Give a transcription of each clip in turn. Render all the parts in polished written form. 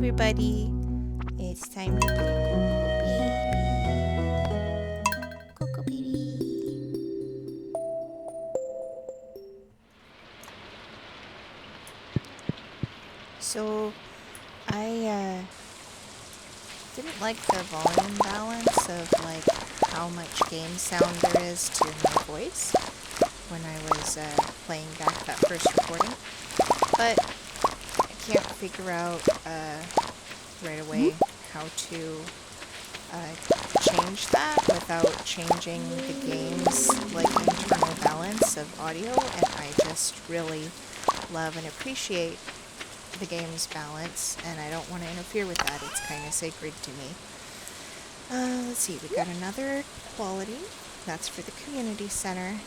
everybody. It's time to play Coco Baby. So, I didn't like the volume balance of like how much game sound there is to my voice when I was playing back that first recording, but I can't figure out right away how to change that without changing the game's like internal balance of audio, and I just really love and appreciate the game's balance, and I don't want to interfere with that. It's kind of sacred to me. Let's see, we got another quality. That's for the community center.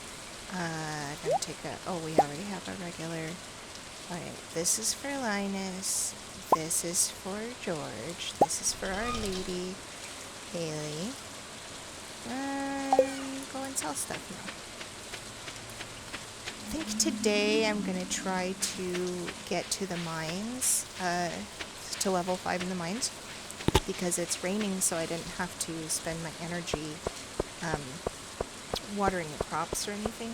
Gonna take a, oh, we already have a regular. Alright, this is for Linus. This is for George. This is for Our Lady, Haley. Go and sell stuff now. I think today I'm gonna try to get to the mines, to level 5 in the mines, because it's raining, so I didn't have to spend my energy watering the crops or anything.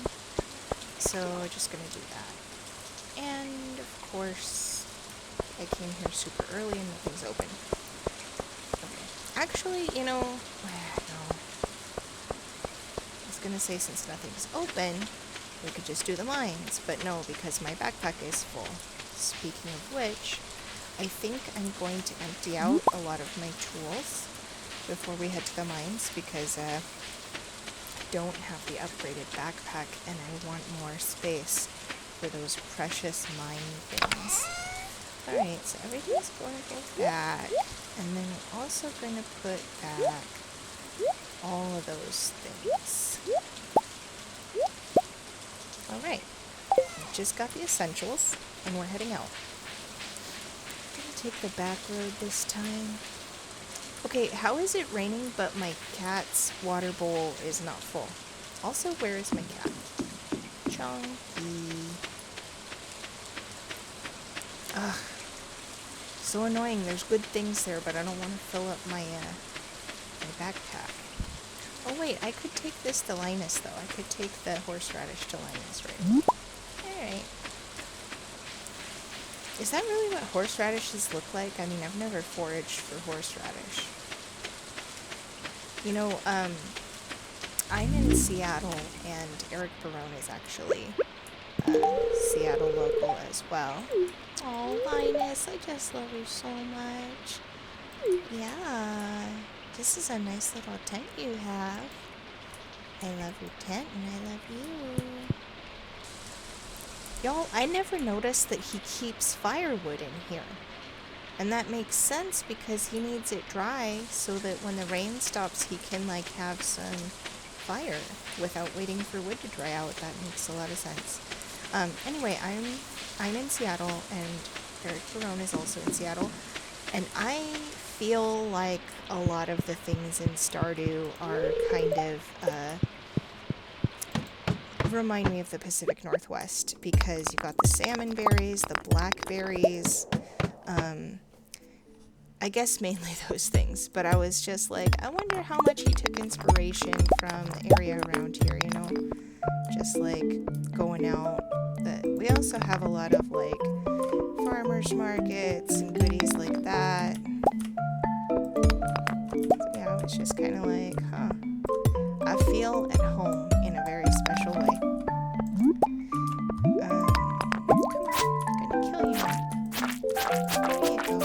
So I'm just gonna do that. And of course, I came here super early and nothing's open. Okay. Actually, you know, no. I was gonna say since nothing's open, we could just do the mines, but no, because my backpack is full. Speaking of which, I think I'm going to empty out a lot of my tools before we head to the mines, because I don't have the upgraded backpack and I want more space for those precious mine things. Alright, so everything's going to go back, and then we're also going to put back all of those things. Alright, just got the essentials, and we're heading out. I'm gonna take the back road this time. Okay, how is it raining but my cat's water bowl is not full? Also, where is my cat? Chunky. Ugh. So annoying. There's good things there, but I don't want to fill up my backpack. Oh wait, I could take this to Linus though. I could take the horseradish to Linus, right? Alright. Is that really what horseradishes look like? I mean, I've never foraged for horseradish. You know, I'm in Seattle, and Eric Barone is actually Seattle local as well. Oh, Linus, I just love you so much. Yeah, this is a nice little tent you have. I love your tent, and I love you. Y'all, I never noticed that he keeps firewood in here. And that makes sense because he needs it dry so that when the rain stops, he can, like, have some fire without waiting for wood to dry out. That makes a lot of sense. Anyway, I'm in Seattle, and Eric Barone is also in Seattle. And I feel like a lot of the things in Stardew are kind of, remind me of the Pacific Northwest, because you got the salmon berries, the blackberries, I guess mainly those things, but I was just like, I wonder how much he took inspiration from the area around here, you know, just like going out. But we also have a lot of like farmers markets and goodies like that. So yeah, I was just kind of like, huh, I feel at home in a very special way. Come on, I'm gonna kill you. There you go.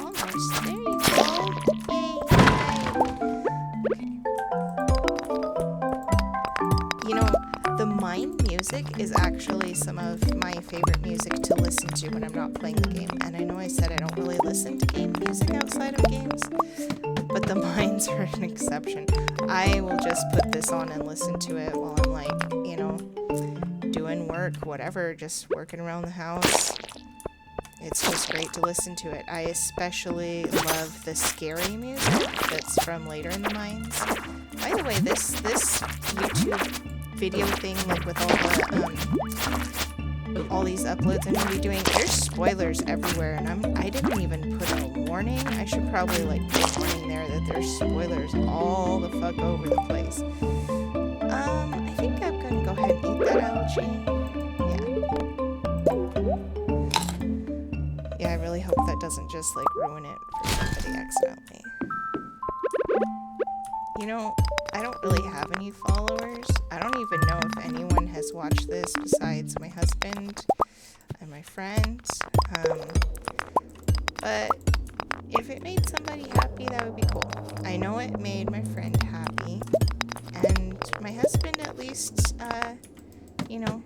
Almost. There you go. Yay. Okay. You know, the mine music is actually some of my favorite music to listen to when I'm not playing the game. And I know I said I don't really listen to game music outside of games, but the mines are an exception. I will just put this on and listen to it while I'm like, you know, doing work, whatever, just working around the house. It's just great to listen to it. I especially love the scary music that's from later in the mines. By the way, this YouTube video thing, like with all the all these uploads I'm gonna be doing, there's spoilers everywhere, and I didn't even put a warning. I should probably like put a warning there that there's spoilers all the fuck over the place. I think I'm gonna go ahead and eat that algae. Yeah. Yeah, I really hope that doesn't just like ruin it for somebody accidentally. You know, I don't really have any followers. I don't even know if anyone has watched this besides my husband and my friends. But if it made somebody happy, that would be cool. I know it made my friend happy. And my husband at least, you know,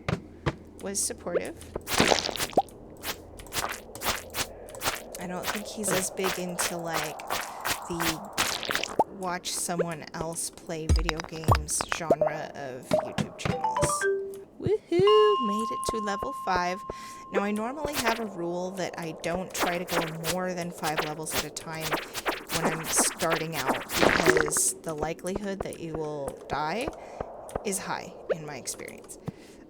was supportive. I don't think he's as big into, like, the watch someone else play video games genre of YouTube channels. Woohoo! Made it to level 5. Now, I normally have a rule that I don't try to go more than 5 levels at a time when I'm starting out, because the likelihood that you will die is high, in my experience.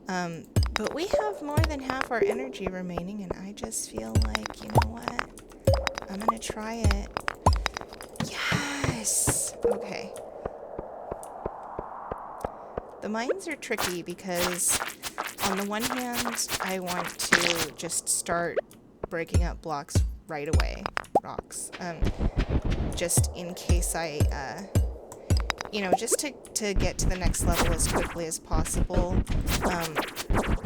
But we have more than half our energy remaining, and I just feel like, you know what? I'm gonna try it. Yes! Okay. The mines are tricky because, on the one hand, I want to just start breaking up blocks right away. Rocks. Just in case I, you know, just to get to the next level as quickly as possible.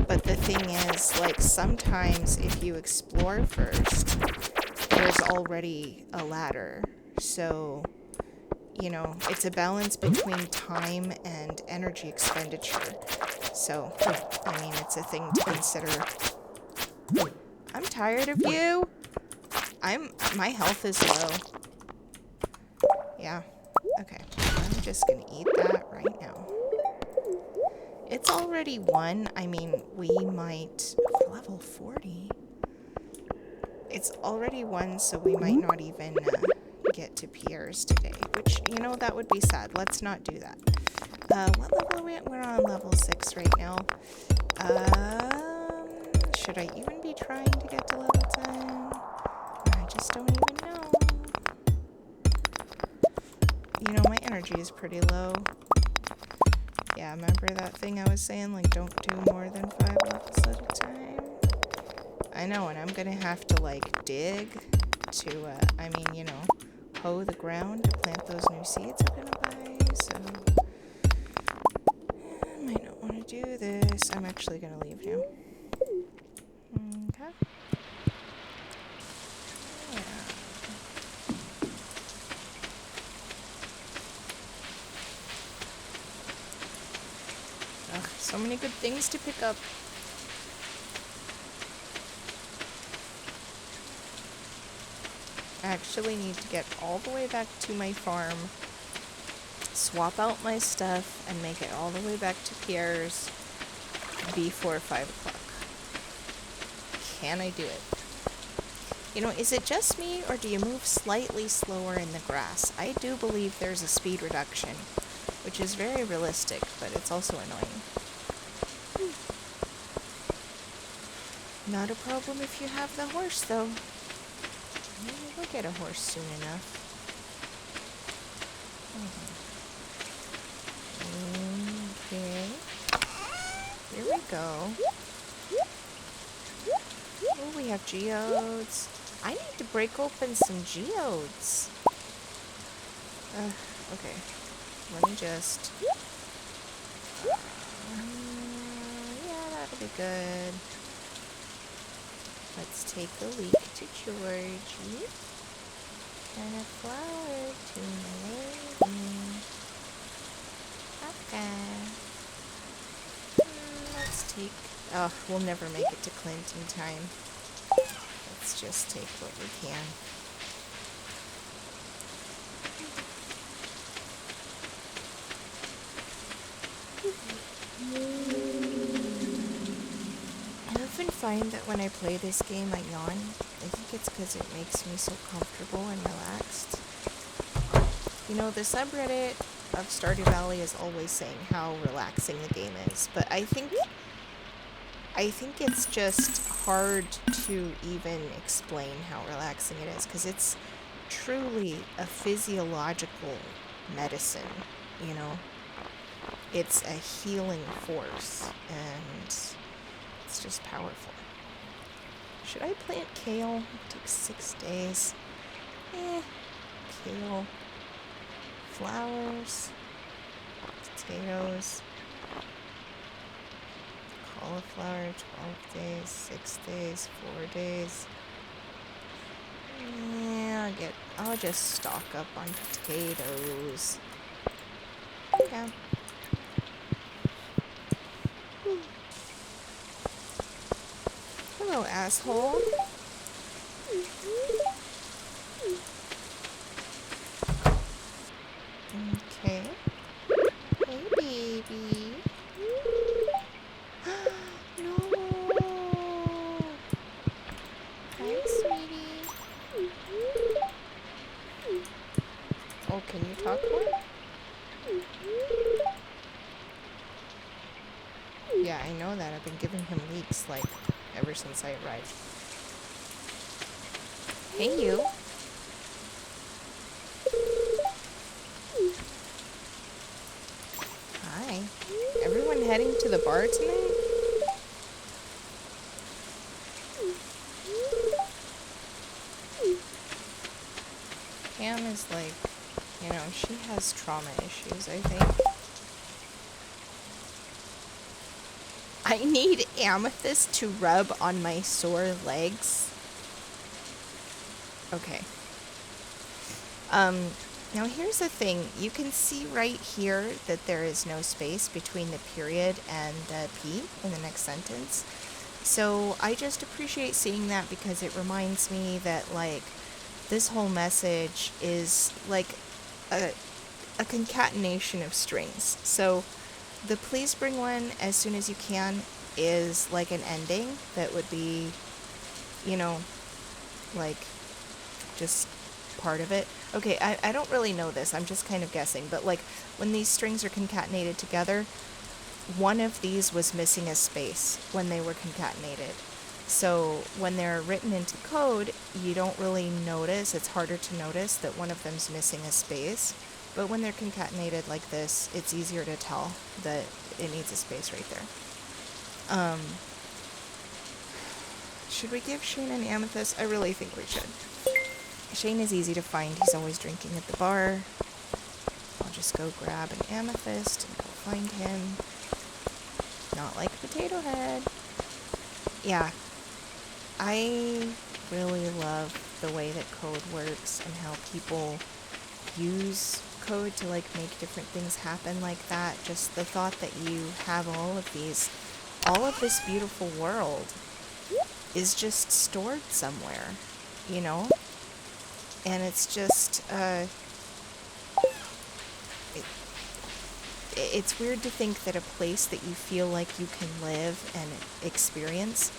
But the thing is, like, sometimes if you explore first, there's already a ladder. So, you know, it's a balance between time and energy expenditure. So, I mean, it's a thing to consider. I'm tired of you. My health is low. Yeah. Okay. I'm just gonna eat that right now. It's already 1. I mean, we might... level 40? It's already 1, so we might not even get to Pierre's today. Which, you know, that would be sad. Let's not do that. What level are we at? We're on level 6 right now. Should I even be trying to get to level 10? I just don't even know. You know, my energy is pretty low. Yeah, remember that thing I was saying? Like, don't do more than 5 levels at a time? I know, and I'm gonna have to, like, dig to, I mean, you know, hoe the ground to plant those new seeds I'm gonna buy, so... I might not want to do this. I'm actually gonna leave now. Okay. Yeah. Ugh, so many good things to pick up. I actually need to get all the way back to my farm, swap out my stuff, and make it all the way back to Pierre's before 5 o'clock. Can I do it? You know, is it just me, or do you move slightly slower in the grass? I do believe there's a speed reduction, which is very realistic, but it's also annoying. Not a problem if you have the horse, though. Maybe we'll get a horse soon enough. Okay. Here we go. Oh, we have geodes. I need to break open some geodes. Okay. Let me just... yeah, that'll be good. Let's take a leak to Georgie. And a flower to my lady. Okay. Let's take... oh, we'll never make it to Clint in time. Let's just take what we can. I often find that when I play this game, I yawn. I think it's because it makes me so comfortable and relaxed. You know, the subreddit of Stardew Valley is always saying how relaxing the game is, but I think I think it's just hard to even explain how relaxing it is, because it's truly a physiological medicine, you know? It's a healing force, and it's just powerful. Should I plant kale? It takes 6 days. Kale. Flowers. Potatoes. Cauliflower, 12 days, 6 days, 4 days. Yeah, I'll just stock up on potatoes. Yeah. Hello, asshole. Okay. Hey, baby. No. Hi, sweetie. Oh, can you talk more? Yeah, I know that. I've been giving him leaks, like, ever since I arrived. Hey, you. Hi. Everyone heading to the bar tonight? Pam is like, you know, she has trauma issues, I think. I need amethyst to rub on my sore legs. Okay. Now here's the thing. You can see right here that there is no space between the period and the P in the next sentence. So I just appreciate seeing that, because it reminds me that, like, this whole message is like a concatenation of strings. So the please bring one as soon as you can is like an ending that would be, you know, like just part of it. Okay, I don't really know this. I'm just kind of guessing. But like when these strings are concatenated together, one of these was missing a space when they were concatenated. So when they're written into code, you don't really notice. It's harder to notice that one of them's missing a space. But when they're concatenated like this, it's easier to tell that it needs a space right there. Should we give Shane an amethyst? I really think we should. Shane is easy to find. He's always drinking at the bar. I'll just go grab an amethyst and go find him. Not like Potato Head. Yeah. I really love the way that code works and how people use code to like make different things happen like that. Just the thought that you have all of this beautiful world is just stored somewhere, you know? And it's just, it's weird to think that a place that you feel like you can live and experience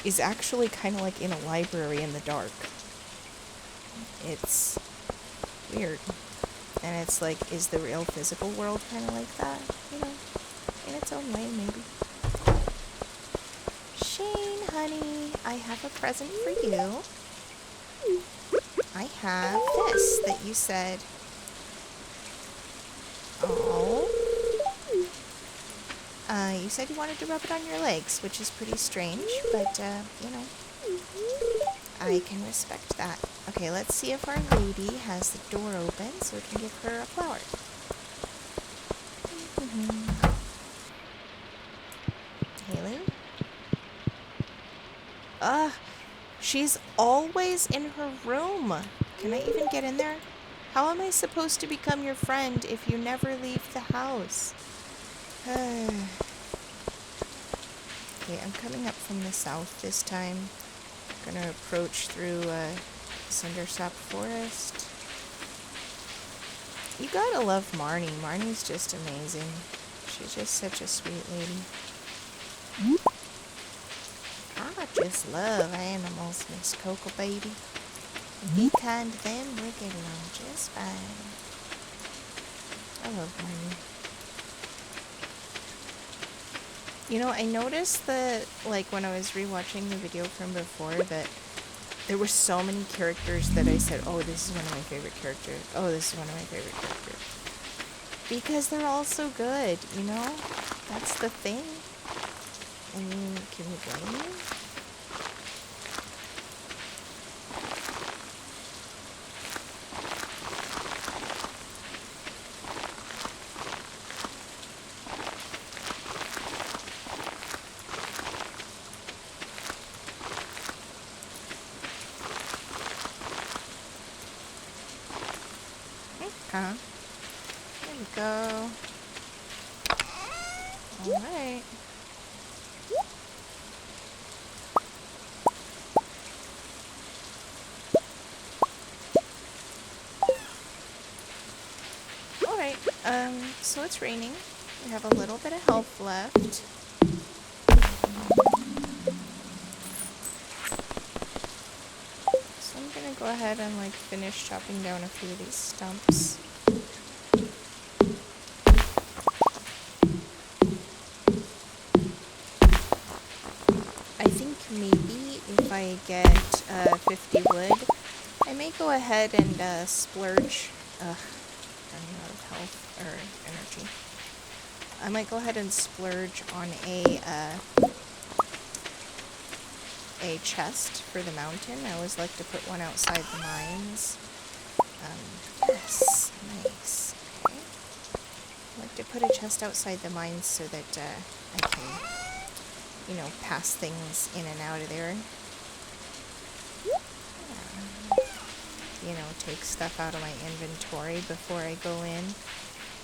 is actually kind of like in a library in the dark. It's weird. And it's like, is the real physical world kind of like that? You know, in its own way, maybe. Shane, honey, I have a present for you. I have this that you said. Oh. You said you wanted to rub it on your legs, which is pretty strange, but, you know, I can respect that. Okay, let's see if our lady has the door open so we can give her a flower. Haley? She's always in her room. Can I even get in there? How am I supposed to become your friend if you never leave the house? Okay, I'm coming up from the south this time. I'm gonna approach through Cindersap Forest. You gotta love Marnie. Marnie's just amazing. She's just such a sweet lady. I just love animals, Miss Cocoa Baby. Be kind to them, we'll get along just fine. I love Marnie. You know, I noticed that, like, when I was rewatching the video from before, that there were so many characters that I said, oh, this is one of my favorite characters. Oh, this is one of my favorite characters. Because they're all so good, you know? That's the thing. I mean, can you blame me? Huh? There we go. Alright. Alright, so it's raining. We have a little bit of health left. So I'm gonna go ahead and, like, finish chopping down a few of these stumps. I think maybe if I get 50 wood, I may go ahead and splurge. Running out of health or energy. I might go ahead and splurge on a chest for the mountain. I always like to put one outside the mines. Yes, nice. Okay. I like to put a chest outside the mines so that I can, you know, pass things in and out of there. You know, take stuff out of my inventory before I go in.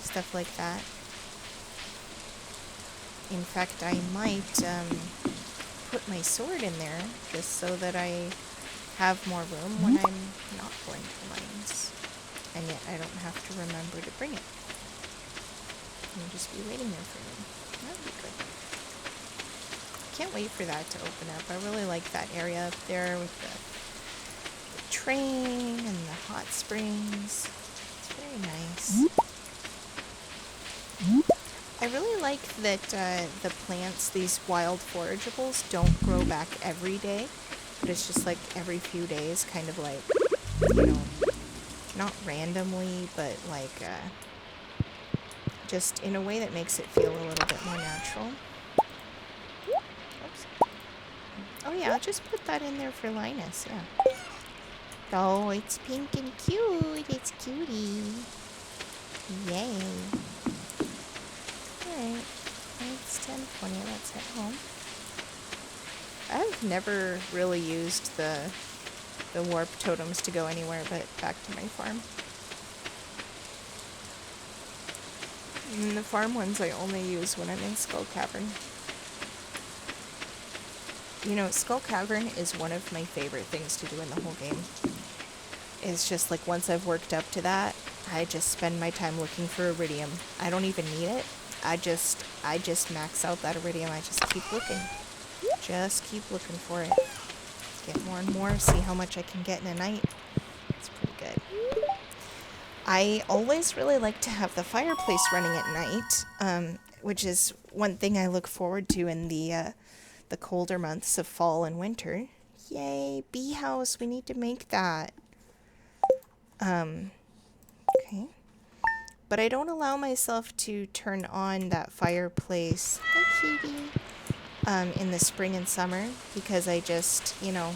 Stuff like that. In fact, I might put my sword in there just so that I have more room when I'm not going to the mines. And yet I don't have to remember to bring it. I'll just be waiting there for me. That'd be good. Can't wait for that to open up. I really like that area up there with the train and the hot springs. It's very nice. I really like that the plants, these wild forageables, don't grow back every day, but it's just like every few days, kind of like, you know, not randomly, but like just in a way that makes it feel a little bit more natural. Oops. Oh yeah, I'll just put that in there for Linus, yeah. Oh, it's pink and cute. It's cutie. Yay. Alright. It's 10:20. Let's head home. I've never really used the warp totems to go anywhere but back to my farm. And the farm ones I only use when I'm in Skull Cavern. You know, Skull Cavern is one of my favorite things to do in the whole game. It's just like once I've worked up to that, I just spend my time looking for iridium. I don't even need it. I just max out that iridium. I just keep looking. Just keep looking for it. Get more and more, see how much I can get in a night. It's pretty good. I always really like to have the fireplace running at night, which is one thing I look forward to in the colder months of fall and winter. Yay, bee house, we need to make that. Okay. But I don't allow myself to turn on that fireplace, hi cutie, in the spring and summer because I just, you know,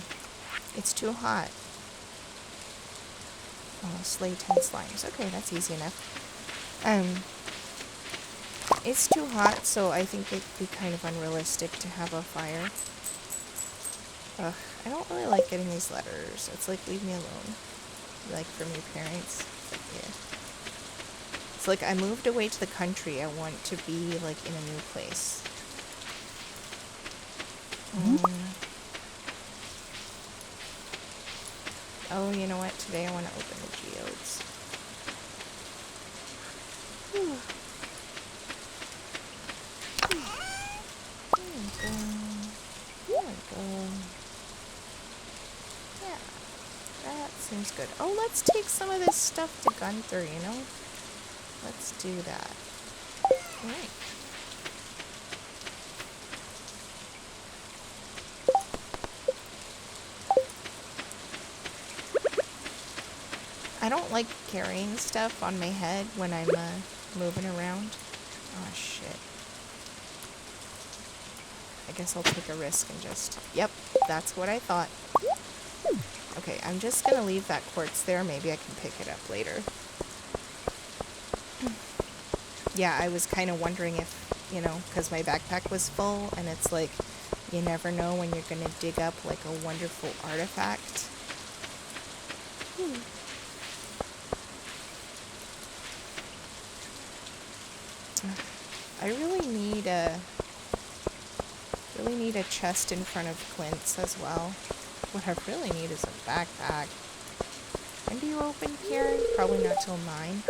it's too hot. Oh, slay 10 slimes. Okay, that's easy enough. It's too hot, so I think it'd be kind of unrealistic to have a fire. Ugh, I don't really like getting these letters. It's like, leave me alone. Like, from your parents. But yeah. It's like, I moved away to the country. I want to be, like, in a new place. Oh, you know what? Today I want to open the geodes. Whew. There we go. There we go. Yeah. That seems good. Oh, let's take some of this stuff to Gunther, you know? Let's do that. Alright. I don't like carrying stuff on my head when I'm moving around. Oh shit. I guess I'll take a risk and just... Yep, that's what I thought. Okay, I'm just gonna leave that quartz there. Maybe I can pick it up later. Yeah, I was kind of wondering if, you know, because my backpack was full, and it's like, you never know when you're gonna dig up like a wonderful artifact. I really need a chest in front of Clint's as well. What I really need is a backpack. When do you open here? Probably not till 9.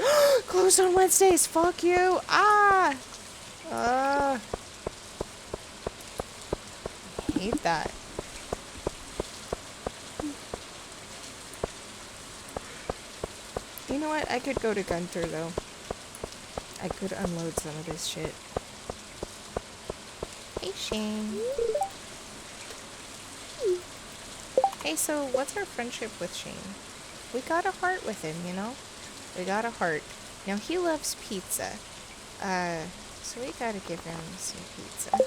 Closed on Wednesdays! Fuck you! Ah! I hate that. You know what? I could go to Gunther, though. I could unload some of this shit. Hey, Shane. Hey, so what's our friendship with Shane? We got a heart with him, you know? We got a heart. Now, he loves pizza. So we gotta give him some pizza.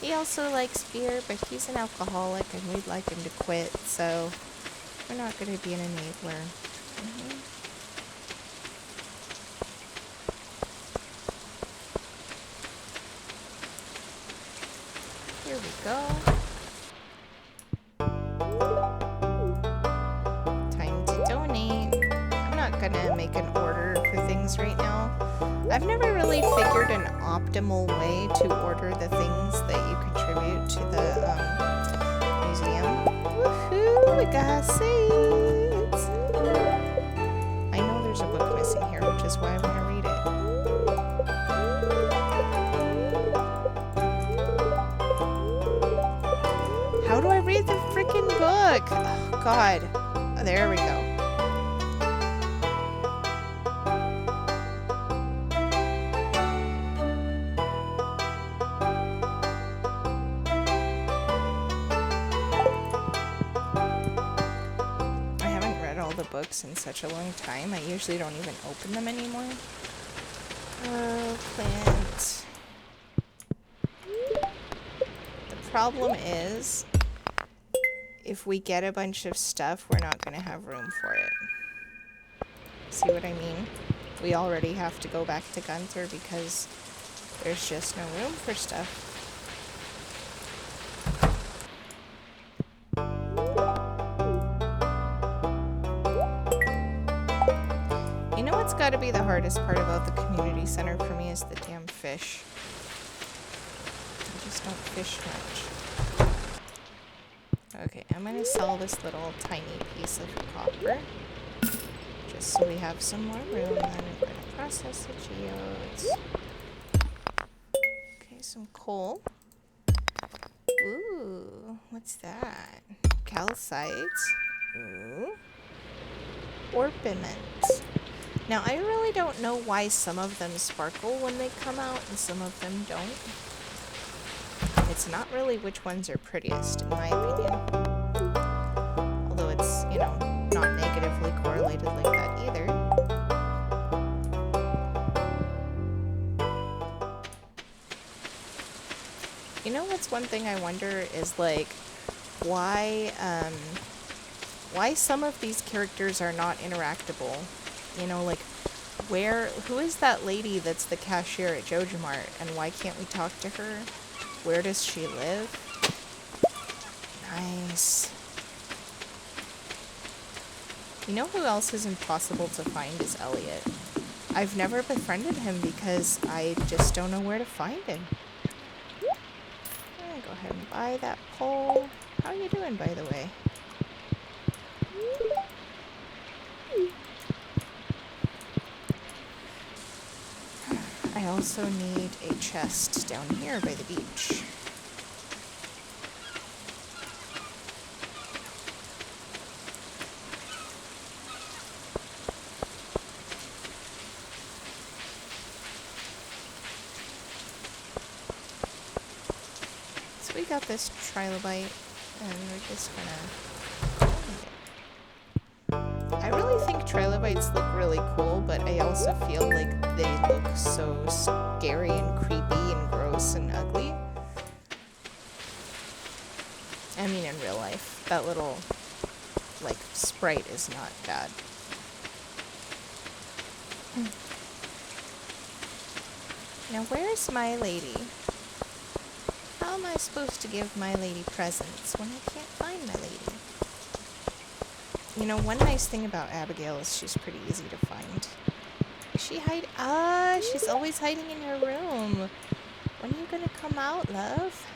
He also likes beer, but he's an alcoholic, and we'd like him to quit, so we're not gonna be an enabler. Here we go. Time to donate. I'm not gonna make an order for things right now. I've never really figured an optimal way to order the things that you contribute to the museum. Woohoo! We got seeds! I know there's a book missing here, which is why I want to read it. How do I read the freaking book? Oh, God. There we go. Books in such a long time. I usually don't even open them anymore. Oh, Clint. The problem is, if we get a bunch of stuff, we're not going to have room for it. See what I mean? We already have to go back to Gunther because there's just no room for stuff. You know what's got to be the hardest part about the community center for me is the damn fish. I just don't fish much. Okay, I'm going to sell this little tiny piece of copper. Just so we have some more room. Then I'm going to process the geodes. Okay, some coal. Ooh, what's that? Calcites. Ooh. Orpiment. Now, I really don't know why some of them sparkle when they come out and some of them don't. It's not really which ones are prettiest, in my opinion. Although it's, you know, not negatively correlated like that either. You know what's one thing I wonder is, like, why some of these characters are not interactable. You know, like, who is that lady that's the cashier at Joja Mart, and why can't we talk to her? Where does she live? Nice. You know who else is impossible to find is Elliot. I've never befriended him because I just don't know where to find him. I'm gonna go ahead and buy that pole. How are you doing, by the way? I also need a chest down here by the beach. So we got this trilobite, and we're just gonna... I really think trilobites look really cool, but I also feel like they look so scary and creepy and gross and ugly. I mean, in real life, that little, like, sprite is not bad. Now, where's my lady? How am I supposed to give my lady presents when I can't find my lady? You know, one nice thing about Abigail is she's pretty easy to find. Is she hide? Ah, she's always hiding in your room. When are you gonna come out, love?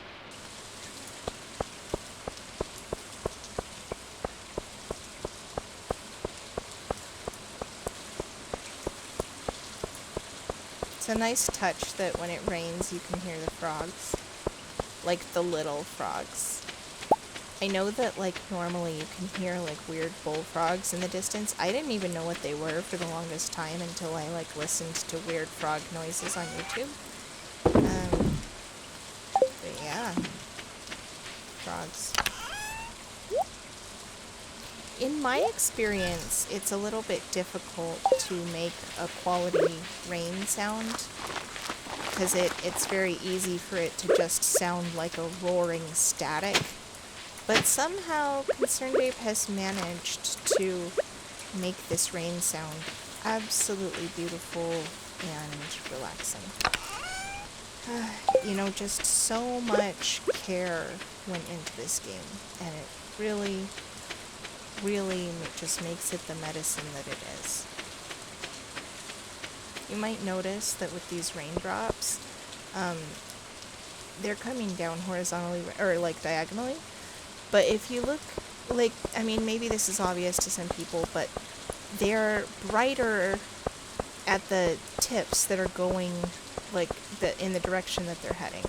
It's a nice touch that when it rains you can hear the frogs. Like the little frogs. I know that, like, normally you can hear, like, weird bullfrogs in the distance. I didn't even know what they were for the longest time until I, like, listened to weird frog noises on YouTube. But yeah. Frogs. In my experience, it's a little bit difficult to make a quality rain sound, because it's very easy for it to just sound like a roaring static. But somehow, Concerned Ape has managed to make this rain sound absolutely beautiful and relaxing. You know, just so much care went into this game, and it really just makes it the medicine that it is. You might notice that with these raindrops, they're coming down horizontally, or like diagonally. But if you look, like, I mean, maybe this is obvious to some people, but they're brighter at the tips that are going, like, in the direction that they're heading.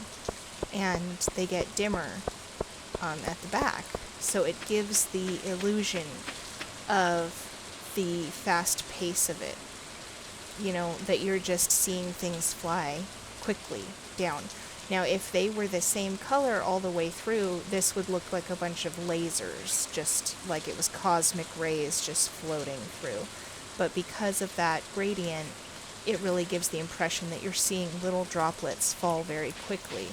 And they get dimmer at the back. So it gives the illusion of the fast pace of it. You know, that you're just seeing things fly quickly down. Now, if they were the same color all the way through, this would look like a bunch of lasers, just like it was cosmic rays just floating through. But because of that gradient, it really gives the impression that you're seeing little droplets fall very quickly.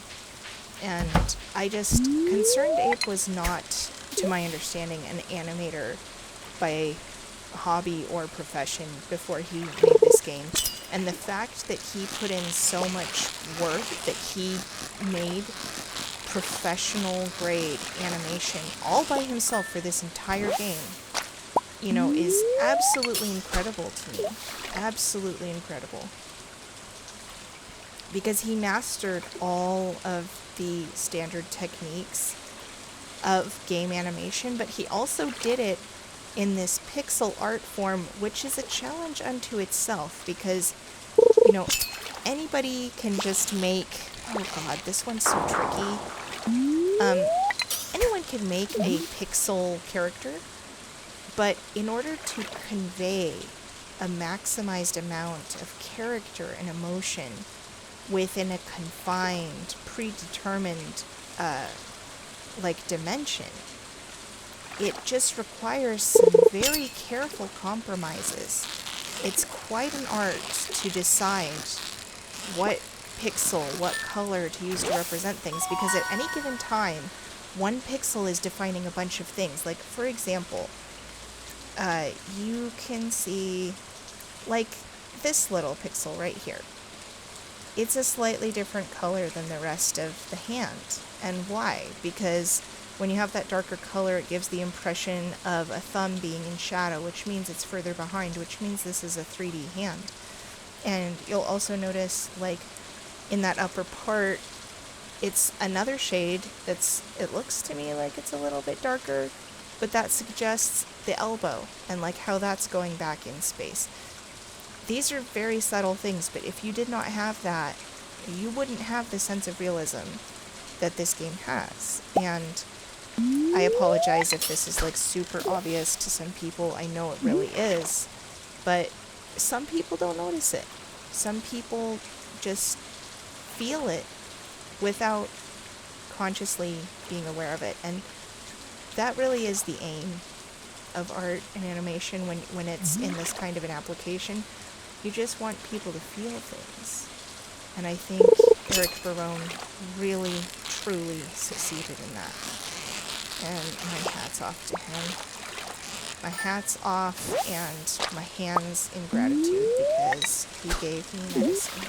And Concerned Ape was not, to my understanding, an animator by hobby or profession before he made this game. And the fact that he put in so much work, that he made professional grade animation all by himself for this entire game, you know, is absolutely incredible to me. Absolutely incredible. Because he mastered all of the standard techniques of game animation, but he also did it in this pixel art form, which is a challenge unto itself, because, you know, anybody can just make, oh god, this one's so tricky. Anyone can make a pixel character, but in order to convey a maximized amount of character and emotion within a confined, predetermined, dimension, it just requires some very careful compromises. It's quite an art to decide what pixel, what color to use to represent things, because at any given time, one pixel is defining a bunch of things. Like, for example, you can see, like, this little pixel right here. It's a slightly different color than the rest of the hand. And why? Because when you have that darker color, it gives the impression of a thumb being in shadow, which means it's further behind, which means this is a 3D hand. And you'll also notice, like, in that upper part, it's another shade it looks to me like it's a little bit darker, but that suggests the elbow and, like, how that's going back in space. These are very subtle things, but if you did not have that, you wouldn't have the sense of realism that this game has. And I apologize if this is, like, super obvious to some people. I know it really is, but some people don't notice it. Some people just feel it without consciously being aware of it, and that really is the aim of art and animation when it's in this kind of an application. You just want people to feel things. And I think Eric Barone really, truly succeeded in that. And my hat's off to him. My hat's off and my hands in gratitude because he gave me medicine.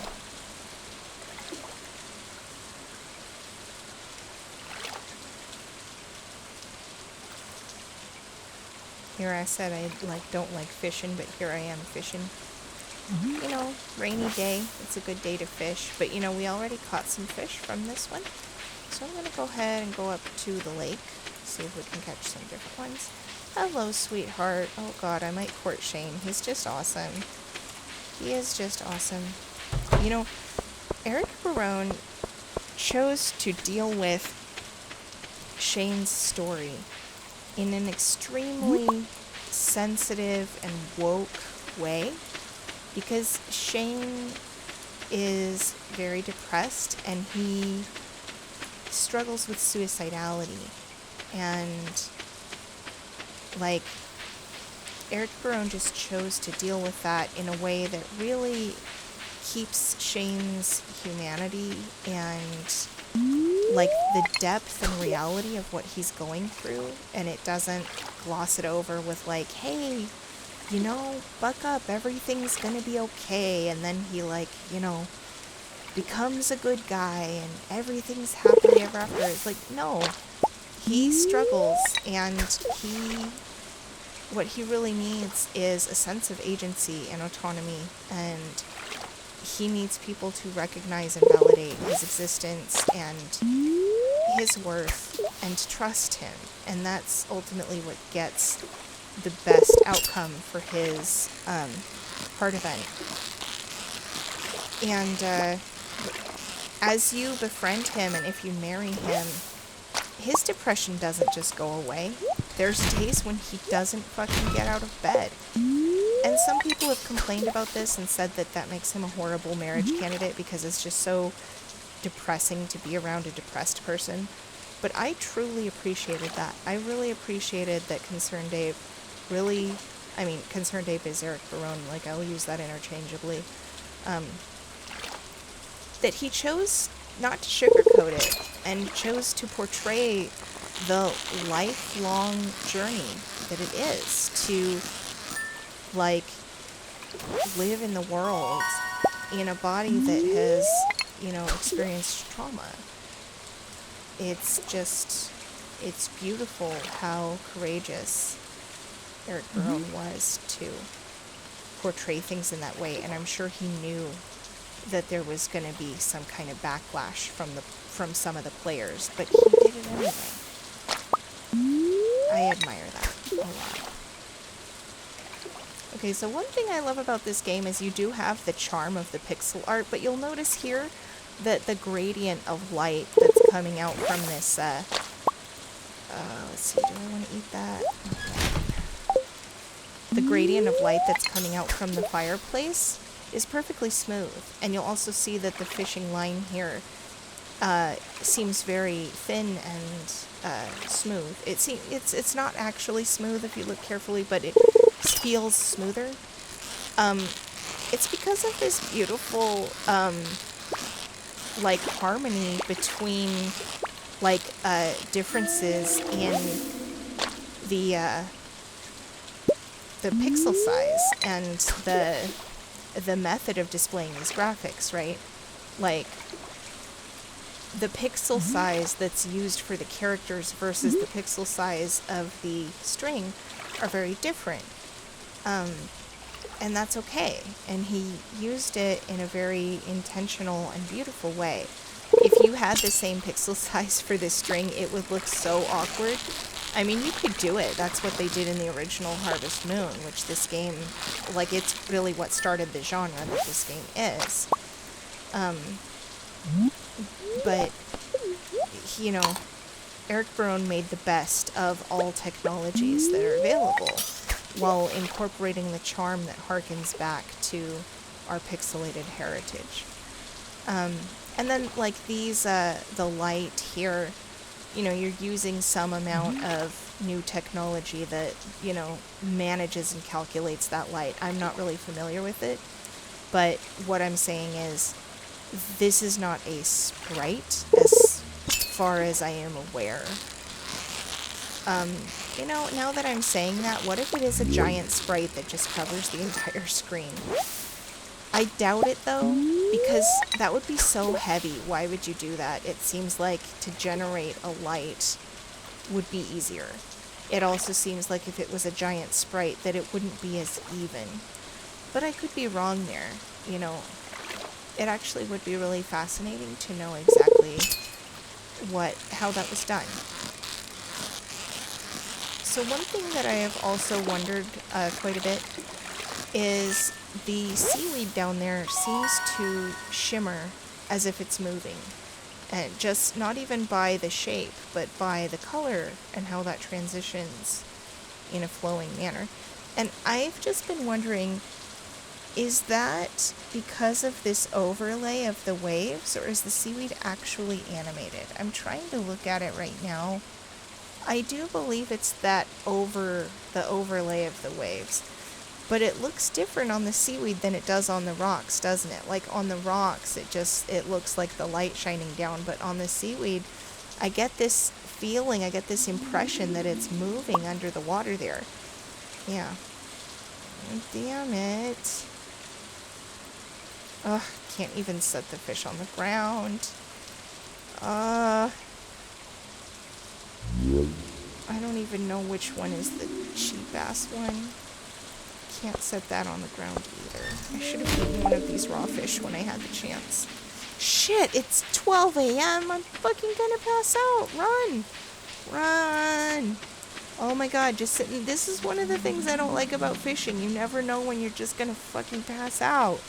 Here I said I don't like fishing, but here I am fishing. You know, rainy day, it's a good day to fish, but you know, we already caught some fish from this one. So I'm going to go ahead and go up to the lake, see if we can catch some different ones. Hello, sweetheart. Oh god, I might court Shane. He's just awesome. He is just awesome. You know, Eric Barone chose to deal with Shane's story in an extremely sensitive and woke way, because Shane is very depressed and he struggles with suicidality, and like Eric Barone just chose to deal with that in a way that really keeps Shane's humanity and like the depth and reality of what he's going through, and it doesn't gloss it over with like, hey, you know, buck up, everything's gonna be okay, and then he like, you know, becomes a good guy and everything's happily ever after. It's like, no, he struggles, and what he really needs is a sense of agency and autonomy, and he needs people to recognize and validate his existence and his worth and trust him, and that's ultimately what gets the best outcome for his heart event. And as you befriend him and if you marry him, his depression doesn't just go away. There's days when he doesn't fucking get out of bed. And some people have complained about this and said that that makes him a horrible marriage candidate because it's just so depressing to be around a depressed person. But I truly appreciated that. I really appreciated that Concerned Dave Concerned Dave is Eric Barone, like I'll use that interchangeably. That he chose not to sugarcoat it and chose to portray the lifelong journey that it is to like live in the world in a body that has, you know, experienced trauma. It's beautiful how courageous Eric Barone was to portray things in that way, and I'm sure he knew that there was going to be some kind of backlash from some of the players, but he did it anyway. I admire that a lot. Okay, so one thing I love about this game is you do have the charm of the pixel art, but you'll notice here that the gradient of light that's coming out from this, let's see, do I want to eat that? Okay. The gradient of light that's coming out from the fireplace is perfectly smooth, and you'll also see that the fishing line here seems very thin and smooth. It's not actually smooth if you look carefully, but it feels smoother. It's because of this beautiful like harmony between like differences in the pixel size and the method of displaying these graphics, right? Like the pixel size that's used for the characters versus the pixel size of the string are very different. And that's okay. And he used it in a very intentional and beautiful way. If you had the same pixel size for this string, it would look so awkward. I mean, you could do it. That's what they did in the original Harvest Moon, which this game, like, it's really what started the genre that this game is. But, you know, Eric Barone made the best of all technologies that are available, while incorporating the charm that harkens back to our pixelated heritage. And then, like, these, the light here you know, you're using some amount of new technology that, you know, manages and calculates that light. I'm not really familiar with it, but what I'm saying is this is not a sprite as far as I am aware. You know, now that I'm saying that, what if it is a giant sprite that just covers the entire screen? I doubt it though, because that would be so heavy. Why would you do that? It seems like to generate a light would be easier. It also seems like if it was a giant sprite that it wouldn't be as even. But I could be wrong there, you know. It actually would be really fascinating to know exactly how that was done. So one thing that I have also wondered quite a bit is the seaweed down there seems to shimmer as if it's moving. And just not even by the shape, but by the color and how that transitions in a flowing manner. And I've just been wondering, is that because of this overlay of the waves, or is the seaweed actually animated? I'm trying to look at it right now. I do believe it's the overlay of the waves. But it looks different on the seaweed than it does on the rocks, doesn't it? Like on the rocks, it looks like the light shining down. But on the seaweed, I get this feeling, I get this impression that it's moving under the water there. Yeah. Damn it. Ugh, can't even set the fish on the ground. I don't even know which one is the cheap ass one. Can't set that on the ground either. I should have eaten one of these raw fish when I had the chance. Shit, it's 12 a.m. I'm fucking gonna pass out. Run! Run! Oh my god, just sitting. This is one of the things I don't like about fishing. You never know when you're just gonna fucking pass out.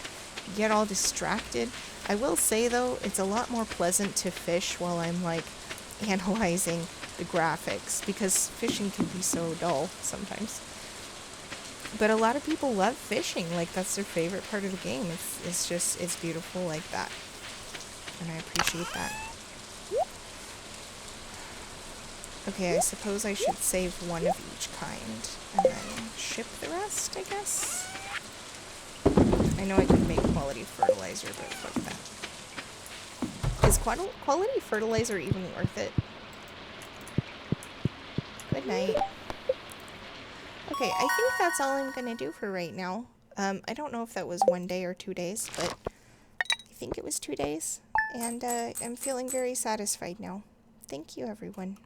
You get all distracted. I will say though, it's a lot more pleasant to fish while I'm like analyzing the graphics, because fishing can be so dull sometimes. But a lot of people love fishing, like that's their favorite part of the game. It's beautiful like that. And I appreciate that. Okay, I suppose I should save one of each kind and then ship the rest, I guess. I know I could make quality fertilizer, but fuck that. Is quality fertilizer even worth it? Good night. Okay, I think that's all I'm gonna do for right now. I don't know if that was 1 day or 2 days, but I think it was 2 days. And I'm feeling very satisfied now. Thank you, everyone.